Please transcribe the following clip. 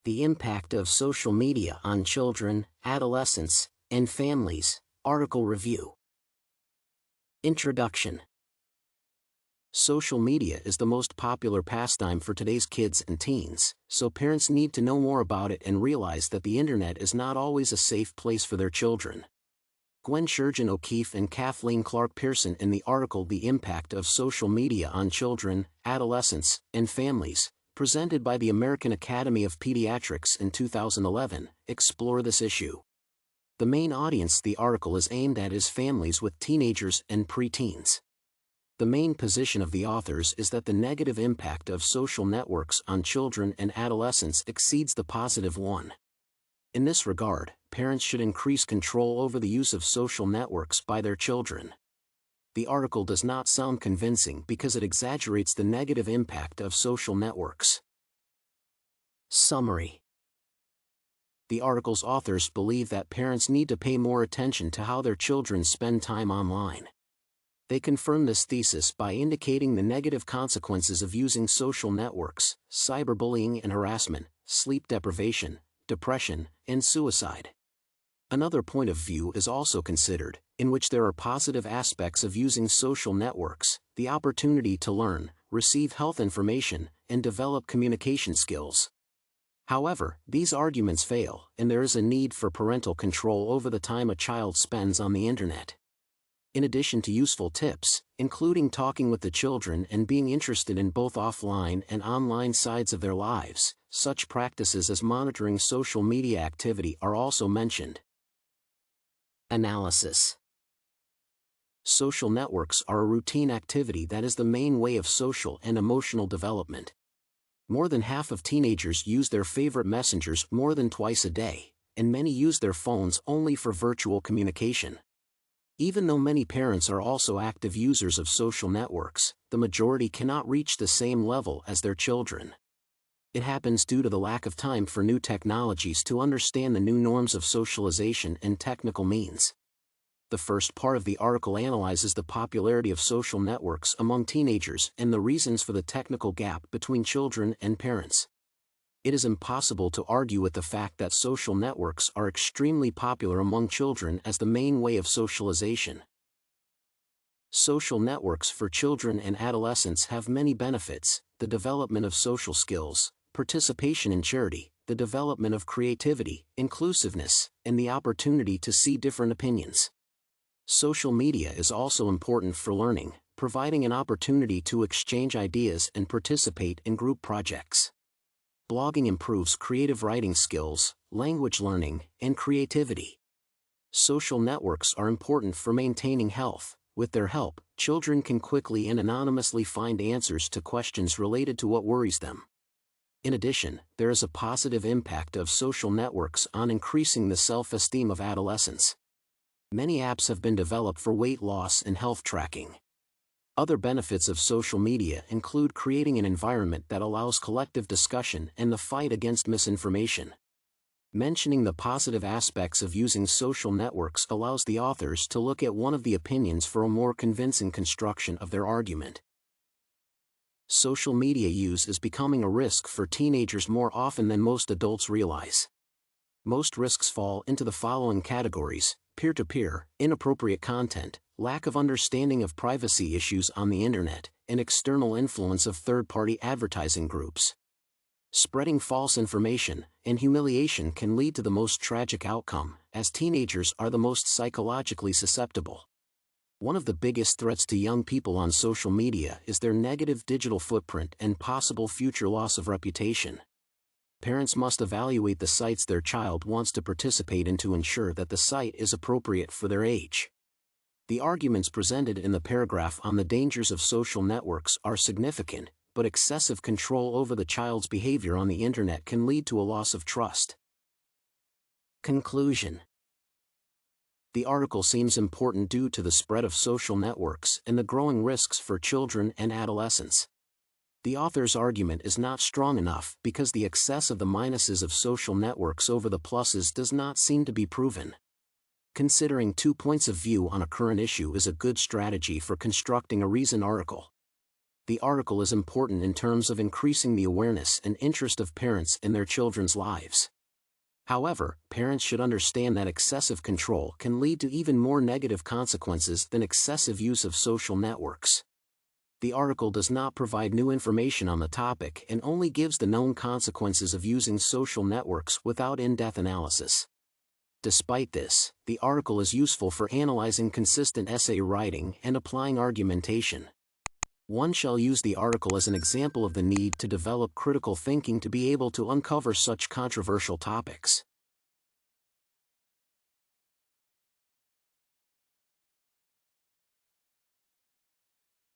The Impact of Social Media on Children, Adolescents, and Families, Article Review. Introduction. Social media is the most popular pastime for today's kids and teens, so parents need to know more about it and realize that the internet is not always a safe place for their children. Gwen Shurgen O'Keefe and Kathleen Clark Pearson in the article The Impact of Social Media on Children, Adolescents, and Families, presented by the American Academy of Pediatrics in 2011, explore this issue. The main audience the article is aimed at is families with teenagers and preteens. The main position of the authors is that the negative impact of social networks on children and adolescents exceeds the positive one. In this regard, parents should increase control over the use of social networks by their children. The article does not sound convincing because it exaggerates the negative impact of social networks. Summary. The article's authors believe that parents need to pay more attention to how their children spend time online. They confirm this thesis by indicating the negative consequences of using social networks: cyberbullying and harassment, sleep deprivation, depression, and suicide. Another point of view is also considered, in which there are positive aspects of using social networks: the opportunity to learn, receive health information, and develop communication skills. However, these arguments fail, and there is a need for parental control over the time a child spends on the internet. In addition to useful tips, including talking with the children and being interested in both offline and online sides of their lives, such practices as monitoring social media activity are also mentioned. Analysis. Social networks are a routine activity that is the main way of social and emotional development. More than half of teenagers use their favorite messengers more than twice a day, and many use their phones only for virtual communication. Even though many parents are also active users of social networks, the majority cannot reach the same level as their children. It happens due to the lack of time for new technologies to understand the new norms of socialization and technical means. The first part of the article analyzes the popularity of social networks among teenagers and the reasons for the technical gap between children and parents. It is impossible to argue with the fact that social networks are extremely popular among children as the main way of socialization. Social networks for children and adolescents have many benefits: the development of social skills, participation in charity, the development of creativity, inclusiveness, and the opportunity to see different opinions. Social media is also important for learning, providing an opportunity to exchange ideas and participate in group projects. Blogging improves creative writing skills, language learning, and creativity. Social networks are important for maintaining health. With their help, children can quickly and anonymously find answers to questions related to what worries them. In addition, there is a positive impact of social networks on increasing the self-esteem of adolescents. Many apps have been developed for weight loss and health tracking. Other benefits of social media include creating an environment that allows collective discussion and the fight against misinformation. Mentioning the positive aspects of using social networks allows the authors to look at one of the opinions for a more convincing construction of their argument. Social media use is becoming a risk for teenagers more often than most adults realize. Most risks fall into the following categories: peer-to-peer, inappropriate content, lack of understanding of privacy issues on the internet, and external influence of third-party advertising groups. Spreading false information and humiliation can lead to the most tragic outcome, as teenagers are the most psychologically susceptible. One of the biggest threats to young people on social media is their negative digital footprint and possible future loss of reputation. Parents must evaluate the sites their child wants to participate in to ensure that the site is appropriate for their age. The arguments presented in the paragraph on the dangers of social networks are significant, but excessive control over the child's behavior on the internet can lead to a loss of trust. Conclusion. The article seems important due to the spread of social networks and the growing risks for children and adolescents. The author's argument is not strong enough because the excess of the minuses of social networks over the pluses does not seem to be proven. Considering two points of view on a current issue is a good strategy for constructing a reasoned article. the article is important in terms of increasing the awareness and interest of parents in their children's lives. However, parents should understand that excessive control can lead to even more negative consequences than excessive use of social networks. The article does not provide new information on the topic and only gives the known consequences of using social networks without in-depth analysis. Despite this, the article is useful for analyzing consistent essay writing and applying argumentation. One shall use the article as an example of the need to develop critical thinking to be able to uncover such controversial topics.